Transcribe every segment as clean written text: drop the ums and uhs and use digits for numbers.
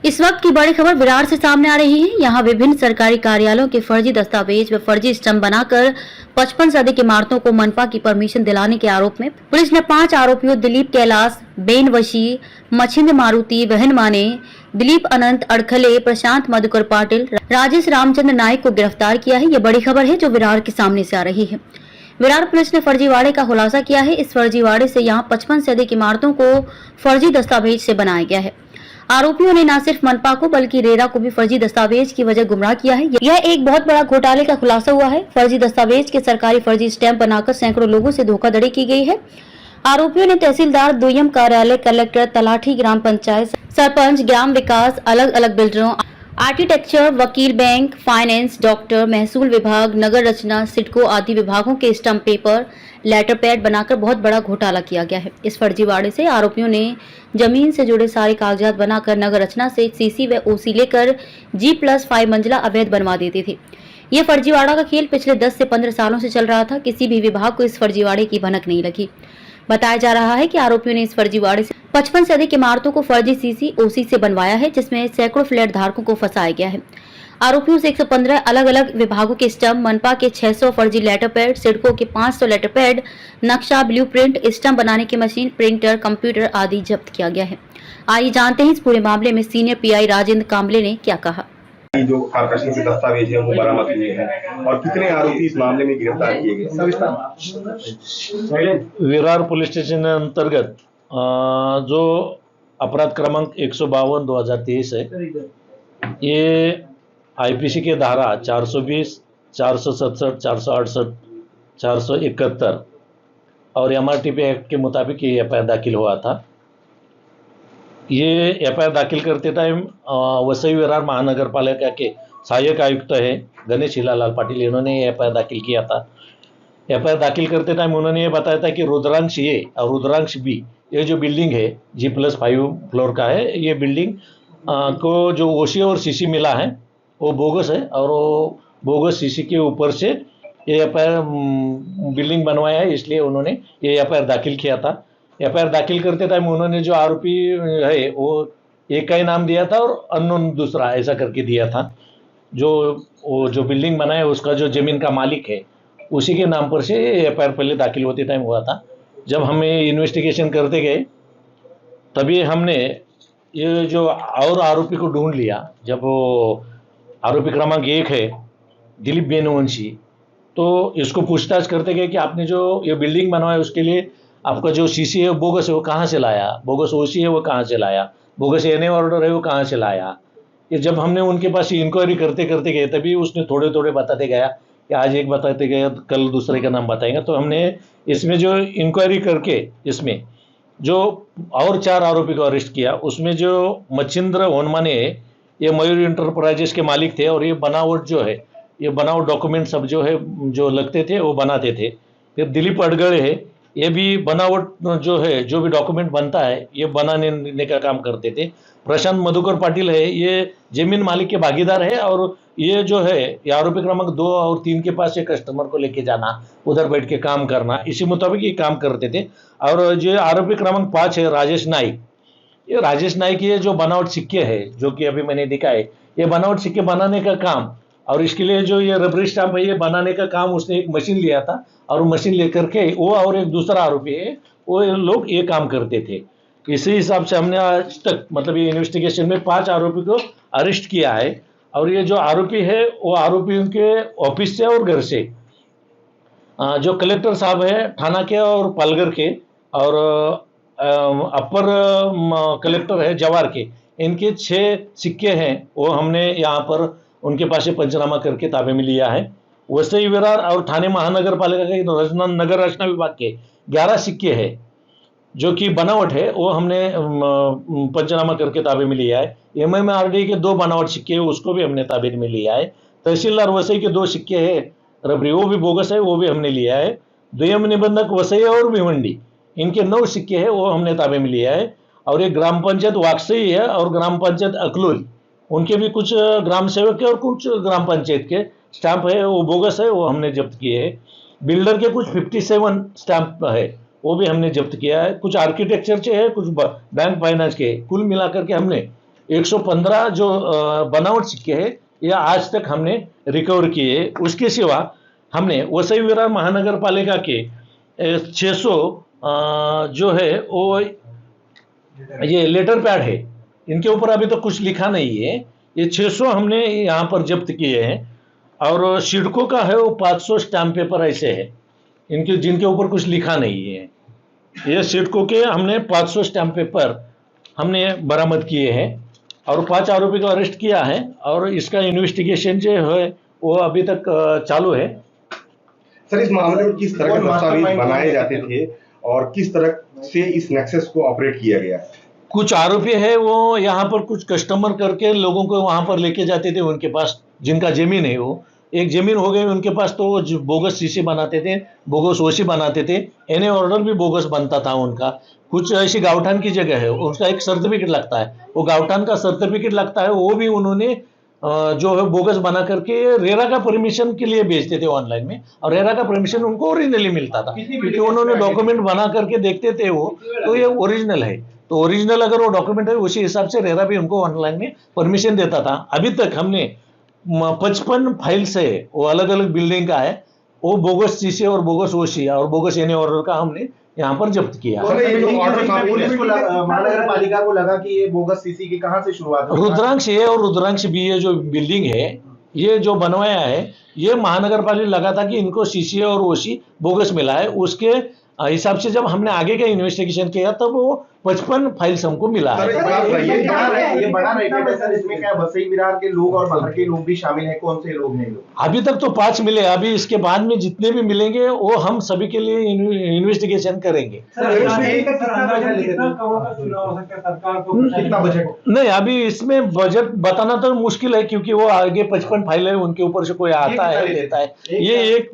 इस वक्त की बड़ी खबर विरार से सामने आ रही है। यहाँ विभिन्न सरकारी कार्यालयों के फर्जी दस्तावेज व फर्जी स्टम्प बनाकर 55 से अधिक इमारतों को मनपा की परमिशन दिलाने के आरोप में पुलिस ने 5 आरोपियों दिलीप कैलाश, बेन वशी, मछिंद्र मारुति वहन माने, दिलीप अनंत अड़खले, प्रशांत मधुकर पाटिल, राजेश रामचंद्र नायक को गिरफ्तार किया है। ये बड़ी खबर है जो विरार के सामने से आ रही है। विरार पुलिस ने फर्जीवाड़े का खुलासा किया है। इस फर्जीवाड़े से यहाँ 55 से अधिक इमारतों को फर्जी दस्तावेज से बनाया गया है। आरोपियों ने न सिर्फ मनपा को बल्कि रेरा को भी फर्जी दस्तावेज की वजह गुमराह किया है। यह एक बहुत बड़ा घोटाले का खुलासा हुआ है। फर्जी दस्तावेज के सरकारी फर्जी स्टैंप बनाकर सैकड़ों लोगों से धोखाधड़ी की गई है। आरोपियों ने तहसीलदार, दुय्यम कार्यालय, कलेक्टर, तलाठी, ग्राम पंचायत, सरपंच, ग्राम विकास, अलग अलग बिल्डरों, आर्किटेक्चर, वकील, बैंक, फाइनेंस, डॉक्टर, महसूल विभाग, नगर रचना, सिडको आदि विभागों के स्टम्प पेपर, लेटर पैड बनाकर बहुत बड़ा घोटाला किया गया है। इस फर्जीवाड़े से आरोपियों ने जमीन से जुड़े सारे कागजात बनाकर नगर रचना से सीसी व ओसी लेकर G+5 मंजिला अवैध बनवा देते थे। ये फर्जीवाड़ा का खेल पिछले 10 से 15 सालों से चल रहा था। किसी भी विभाग को इस फर्जीवाड़े की भनक नहीं लगी। बताया जा रहा है कि आरोपियों ने इस फर्जीवाड़े से 55 से अधिक इमारतों को फर्जी सीसी ओसी से बनवाया है, जिसमें सैकड़ों फ्लैट धारकों को फंसाया गया है। आरोपियों से 115 अलग अलग विभागों के स्टम्प, मनपा के 600 फर्जी लेटर पैड, सिडको के 500 लेटर पैड, नक्शा, ब्लूप्रिंट, स्टम्प बनाने की मशीन, प्रिंटर, कंप्यूटर आदि जब्त किया गया है। आइए जानते हैं इस पूरे मामले में सीनियर पीआई राजेंद्र कांबले ने क्या कहा। जो आकर्षण के दस्तावेज है वो बरामद हुए हैं और कितने आरोपी इस मामले में गिरफ्तार किए गए। विरार पुलिस स्टेशन अंतर्गत जो अपराध क्रमांक 152/2023 है, ये आईपीसी के धारा 420, 467, 468, 471 और MRTP एक्ट के मुताबिक ये एफआईआर दाखिल हुआ था। ये एफआईआर दाखिल करते टाइम वसई विरार महानगर पालिका के सहायक आयुक्त है गणेश हिलालाल पाटिल, इन्होंने एफआईआर दाखिल किया था। एफआईआर दाखिल करते टाइम उन्होंने ये बताया था कि रुद्रांश ए और रुद्रांश बी, ये जो बिल्डिंग है G+5 फ्लोर का है, ये बिल्डिंग को जो ओसी और सीसी मिला है वो बोगस है और वो बोगस सीसी के ऊपर से ये एफआईआर बिल्डिंग बनवाया है, इसलिए उन्होंने ये एफआईआर दाखिल किया था। एफआईआर दाखिल करते टाइम उन्होंने जो आरोपी है वो एक का ही नाम दिया था और अननोन दूसरा ऐसा करके दिया था। जो बिल्डिंग बनाया उसका जो जमीन का मालिक है उसी के नाम पर से एफआईआर पहले दाखिल होते टाइम हुआ था। जब हमें इन्वेस्टिगेशन करते गए तभी हमने ये जो और आरोपी को ढूंढ लिया। जब वो आरोपी क्रमांक 1 है दिलीप बेनवंशी, तो इसको पूछताछ करते गए कि आपने जो ये बिल्डिंग बनवाया उसके लिए आपका जो सीसी है बोगस है वो कहाँ से लाया, बोगस ओसी है वो कहाँ से लाया, बोगस एनए ऑर्डर है वो कहाँ से लाया। ये जब हमने उनके पास इंक्वायरी करते करते गए तभी उसने थोड़े थोड़े बताते गया कि आज एक बताते गया कल दूसरे का नाम बताएंगे। तो हमने इसमें जो इंक्वायरी करके इसमें जो और 4 आरोपी को अरेस्ट किया, उसमें जो मच्छिंद्र होनमाने ये मयूर इंटरप्राइजेस के मालिक थे और ये बनावट जो है, ये बनावट डॉक्यूमेंट सब जो है जो लगते थे वो बनाते थे। फिर दिलीप अड़गड़े है, ये भी बनावट जो है जो भी डॉक्यूमेंट बनता है ये बनाने का काम करते थे। प्रशांत मधुकर पाटिल है, ये जमीन मालिक के भागीदार है और ये जो है ये आरोपी क्रमांक 2 और 3 के पास ये कस्टमर को लेके जाना, उधर बैठ के काम करना, इसी मुताबिक ये काम करते थे। और जो आरोपी क्रमांक 5 है राजेश नाइक, ये राजेश नाइक ये जो बनावट सिक्के है जो कि अभी मैंने दिखा है, ये बनावट सिक्के बनाने का काम और इसके लिए जो ये रबरी स्टाम्प है ये बनाने का काम उसने एक मशीन लिया था और मशीन लेकर के वो और एक दूसरा आरोपी है वो लोग ये काम करते थे। इसी हिसाब से हमने आज तक मतलब ये इन्वेस्टिगेशन में 5 आरोपी को अरेस्ट किया है और ये जो आरोपी है वो आरोपियों के ऑफिस से और घर से जो कलेक्टर साहब है थाना के और पालघर के और अपर कलेक्टर है जवार के, इनके 6 सिक्के हैं वो हमने यहाँ पर उनके पास से पंचनामा करके ताबे में लिया है। वसई विरार और थाने महानगर पालिका के नगर रचना विभाग के 11 सिक्के हैं जो कि बनावट है, वो हमने पंचनामा करके ताबे में लिया है। MMRD के 2 बनावट सिक्के हैं उसको भी हमने ताबे में लिया है। तहसीलदार वसई के 2 सिक्के हैं रबरी, वो भी बोगस है, वो भी हमने लिया है। दुय्यम निबंधक वसई और भिवंडी, इनके 9 सिक्के हैं वो हमने ताबे में लिया है। और एक ग्राम पंचायत वाकसई है और ग्राम पंचायत अकलोल, उनके भी कुछ ग्राम सेवक के और कुछ ग्राम पंचायत के स्टैंप है वो बोगस है, वो हमने जब्त किए हैं। बिल्डर के कुछ 57 स्टैंप है वो भी हमने जब्त किया है। कुछ आर्किटेक्चर के है, कुछ बैंक फाइनेंस के, कुल मिलाकर के हमने 115 जो बनावट सिक्के हैं ये आज तक हमने रिकवर किए। उसके सिवा हमने वसई विरार महानगर पालिका के 600 जो है वो ये लेटर पैड है, इनके ऊपर अभी तो कुछ लिखा नहीं है। ये 600 हमने यहाँ पर जब्त किए हैं। और सिडको का है वो 500 स्टैम्प पेपर ऐसे है इनके, जिनके ऊपर कुछ लिखा नहीं है। ये सिडको के हमने 500 स्टैम्प पेपर हमने बरामद किए हैं और 5 आरोपी को अरेस्ट किया है और इसका इन्वेस्टिगेशन जो है वो अभी तक चालू है। सर, इस मामले में किस तरह के दस्तावेज बनाए जाते थे और किस तरह से इस नेक्सस को ऑपरेट किया गया? कुछ आरोपी है वो यहाँ पर कुछ कस्टमर करके लोगों को वहां पर लेके जाते थे, उनके पास जिनका जमीन है वो एक जमीन हो गई उनके पास, तो वो बोगस सीसी बनाते थे, बोगस ओसी बनाते थे, एनए ऑर्डर भी बोगस बनता था उनका। कुछ ऐसी गावठान की जगह है उसका एक सर्टिफिकेट लगता है, वो गावठान का सर्टिफिकेट लगता है, वो भी उन्होंने जो है बोगस बना करके रेरा का परमिशन के लिए भेजते थे ऑनलाइन में, और रेरा का परमिशन उनको ओरिजिनली मिलता था क्योंकि उन्होंने डॉक्यूमेंट बना करके देखते थे वो, तो ये ओरिजिनल है। तो ओरिजिनल अगर वो डॉक्यूमेंट है उसी हिसाब से रेरा भी उनको ऑनलाइन में परमिशन देता था। अभी तक हमने 55 फाइल्स है वो अलग अलग बिल्डिंग का है, वो बोगस सीसी और बोगस ओसी और बोगस एनए ऑर्डर का हमने यहाँ पर जब्त किया। पुलिस को महानगर पालिका को लगा कि ये बोगस सीसी की कहाँ से शुरुआत हुई? रुद्रांश ए और रुद्रांश बी ये जो बिल्डिंग है ये जो बनवाया है ये महानगर पालिका लगा था कि इनको सीसी और ओसी बोगस मिला है। उसके हिसाब से जब हमने आगे का इन्वेस्टिगेशन किया तब वो 55 फाइल्स हमको मिला है। ये बड़ा रेकेट है सर, इसमें क्या वसई विरार के लोग और बाहर के लोग भी शामिल हैं? कौन से लोग हैं लोग? अभी तक तो 5 मिले, अभी इसके बाद में जितने भी मिलेंगे वो हम सभी के लिए इन्वेस्टिगेशन करेंगे। कितना बजट? नहीं, अभी इसमें बजट बताना तो मुश्किल है क्योंकि वो आगे 55 फाइल है उनके ऊपर से कोई आता है देता है। ये एक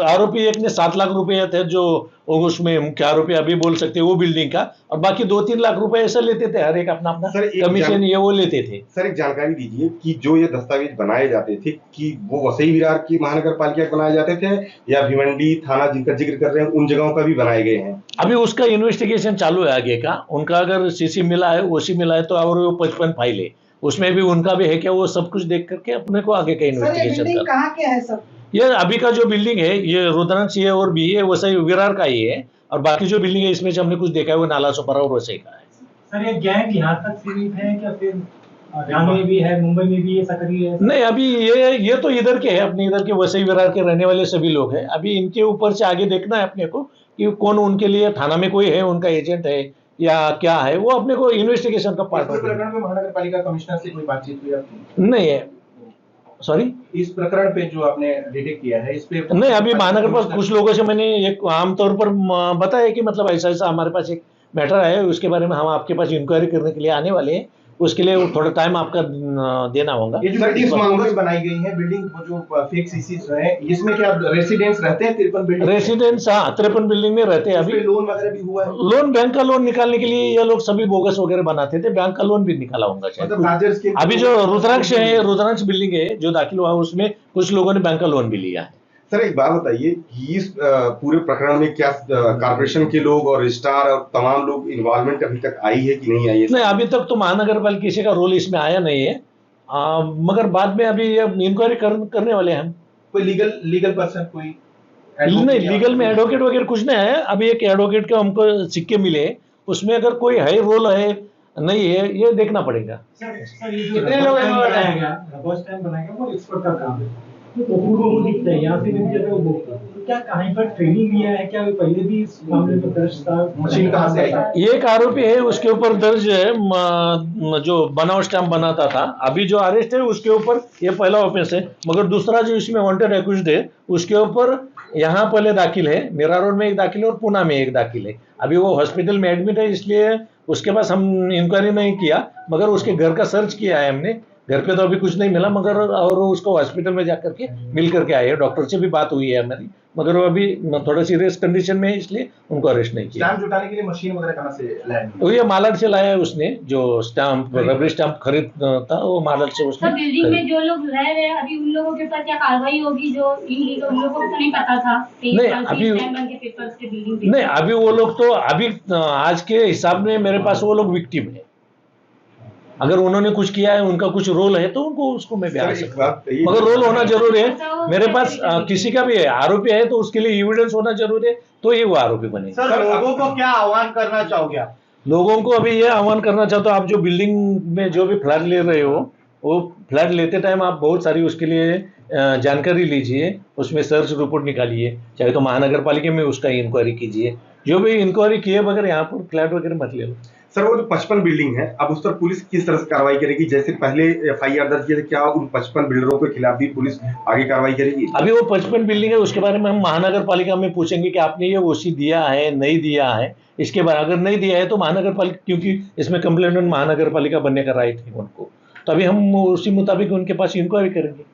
आरोपी एक ने 7 लाख रुपए थे जो उसमें मुख्य आरोपी अभी बोल सकते हैं वो बिल्डिंग का, और बाकी 2-3 लाख रुपए ऐसा लेते थे हर एक अपना अपना कमीशन ये वो लेते थे। सर, एक जानकारी दीजिए कि जो ये दस्तावेज बनाए जाते थे कि वो वसई विरार की महानगर पालिका बनाए जाते थे या भिवंडी थाना जिनका जिक्र कर रहे हैं उन जगहों का भी बनाए गए हैं? अभी उसका इन्वेस्टिगेशन चालू है आगे का। उनका अगर सीसी मिला है ओसी मिला है तो और वो 55 फाइल है उसमें भी उनका भी है क्या, वो सब कुछ देख करके अपने को आगे का इन्वेस्टिगेशन कर। कहाँ के है सब? ये अभी का जो बिल्डिंग है ये रुद्रांश ए और बी है वसई विरार का ही है, और बाकी जो बिल्डिंग है इसमें जो हमने कुछ देखा है वो नाला सोपारा और वसई का है। सर, ये गैंग यहाँ तक सीमित है क्या फिर हरियाणा में भी है, मुंबई में भी ये सक्रिय है? नहीं, अभी ये तो इधर के है, अपने इधर के वसई विरार के रहने वाले सभी लोग हैं। अभी इनके ऊपर से आगे देखना है अपने को कि कौन उनके लिए थाना में कोई है उनका एजेंट है या क्या है, वो अपने को इन्वेस्टिगेशन का पार्ट है। प्रकरण में महानगर पालिका कमिश्नर से कोई बातचीत हुई आपकी? नहीं है, सॉरी, इस प्रकरण पे जो आपने डिटेक्ट किया है इस पे नहीं, अभी महानगर पास कुछ लोगों से मैंने एक आमतौर पर बताया कि मतलब ऐसा ऐसा हमारे पास एक मैटर है, उसके बारे में हम आपके पास इंक्वायरी करने के लिए आने वाले हैं, उसके लिए थोड़ा टाइम आपका देना होगा। ये जो बिल्डिंग बनाई गई है, बिल्डिंग जो फेक सीसी है, इसमें क्या रेसिडेंट्स रहते हैं? 53 बिल्डिंग रेसिडेंट्स, हाँ 53 बिल्डिंग में रहते हैं। अभी लोन वगैरह भी हुआ है? लोन, बैंक का लोन निकालने के लिए ये लोग सभी बोगस वगैरह बनाते थे, बैंक का लोन भी निकाला होगा शायद। अभी जो रुद्रांश है, रुद्रांश बिल्डिंग है जो दाखिल हुआ उसमें कुछ लोगों ने बैंक का लोन भी लिया है। सर, एक बात बताइए कि इस पूरे प्रकरण में क्या कॉर्पोरेशन के लोग और रजिस्ट्रार और तमाम लोग इन्वॉल्वमेंट अभी तक आई है कि नहीं आई है? नहीं, अभी तक तो महानगर पालिका किसी का रोल इसमें आया नहीं है, मगर बाद में अभी इंक्वायरी करने वाले हैं हम। कोई लीगल पर्सन कोई नहीं, लीगल में एडवोकेट वगैरह कुछ नहीं है। अभी एक एडवोकेट के हमको सिक्के मिले, उसमें अगर कोई है रोल है नहीं है ये देखना पड़ेगा। सर, ये जो बनाया गया वो एक्सपर्ट का काम है, तो वो दिखता है यहाँ से वो बोलता है। क्या कहीं पर ट्रेनिंग लिया है क्या? पहले भी इस मामले में दर्ज था? मशीन कहाँ से आई? एक आरोपी है उसके ऊपर दर्ज है जो बनावट स्टैम्प बनाता था। अभी जो अरेस्ट है उसके ऊपर ये पहला ऑफेंस है, मगर दूसरा जो इसमें वांटेड एक्यूज्ड है उसके ऊपर यहाँ पहले दाखिल है, मीरा रोड में एक दाखिल है और पुणे में एक दाखिल है। अभी वो हॉस्पिटल में एडमिट है इसलिए उसके पास हम इंक्वायरी नहीं किया, मगर उसके घर का सर्च किया है हमने। घर पे तो अभी कुछ नहीं मिला, मगर और उसको हॉस्पिटल में जाकर के मिल करके आए हैं, डॉक्टर से भी बात हुई है हमारी, मगर वो अभी थोड़ा सीरियस कंडीशन में है इसलिए उनको अरेस्ट नहीं किया। स्टैम्प जुटाने के लिए मशीन वगैरह कहाँ से लाया? तो ये मालाड से लाया है उसने, जो स्टैम्प रबरी स्टैम्प खरीद था वो मालाड से उसने। तो बिल्डिंग में जो लोग रह रहे हैं अभी उन लोगों के ऊपर क्या कार्रवाई होगी? जो इनलीगल, उन लोगों को तो नहीं पता था नहीं, अभी नहीं, अभी वो लोग तो अभी आज के हिसाब में मेरे पास वो लोग विक्टिम है। अगर उन्होंने कुछ किया है, उनका कुछ रोल है, तो उनको उसको मैं बयान सर, एक सकता हूं। बात कही- मगर रोल होना जरूरी है। मेरे पास किसी का भी है आरोपी है तो उसके लिए एविडेंस होना जरूरी है, तो ये वो आरोपी बनेगा। सर लोगों को क्या आह्वान करना चाहोगे आप? लोगों को अभी ये आह्वान करना चाहता हूँ, आप जो बिल्डिंग में जो भी फ्लैट ले रहे हो, वो फ्लैट लेते टाइम आप बहुत सारी उसके लिए जानकारी लीजिए, उसमें सर्च रिपोर्ट निकालिए, चाहे तो महानगर पालिका में उसका इंक्वायरी कीजिए। जो भी इंक्वायरी किए बगैर यहाँ पर फ्लैट वगैरह मत ले लो। सर, वो जो 55 बिल्डिंग है, अब उस पर पुलिस किस तरह से कार्रवाई करेगी? जैसे पहले FIR दर्ज किए थे, क्या उन 55 बिल्डरों के खिलाफ भी पुलिस आगे कार्रवाई करेगी? अभी वो 55 बिल्डिंग है, उसके बारे में हम महानगर पालिका में पूछेंगे कि आपने ये ओसी दिया है, नहीं दिया है। इसके बाद अगर नहीं दिया है तो महानगर पालिका, क्योंकि इसमें कंप्लेनेंट महानगर पालिका बनने का राइट है उनको, तो अभी हम उसी मुताबिक उनके पास इंक्वायरी करेंगे।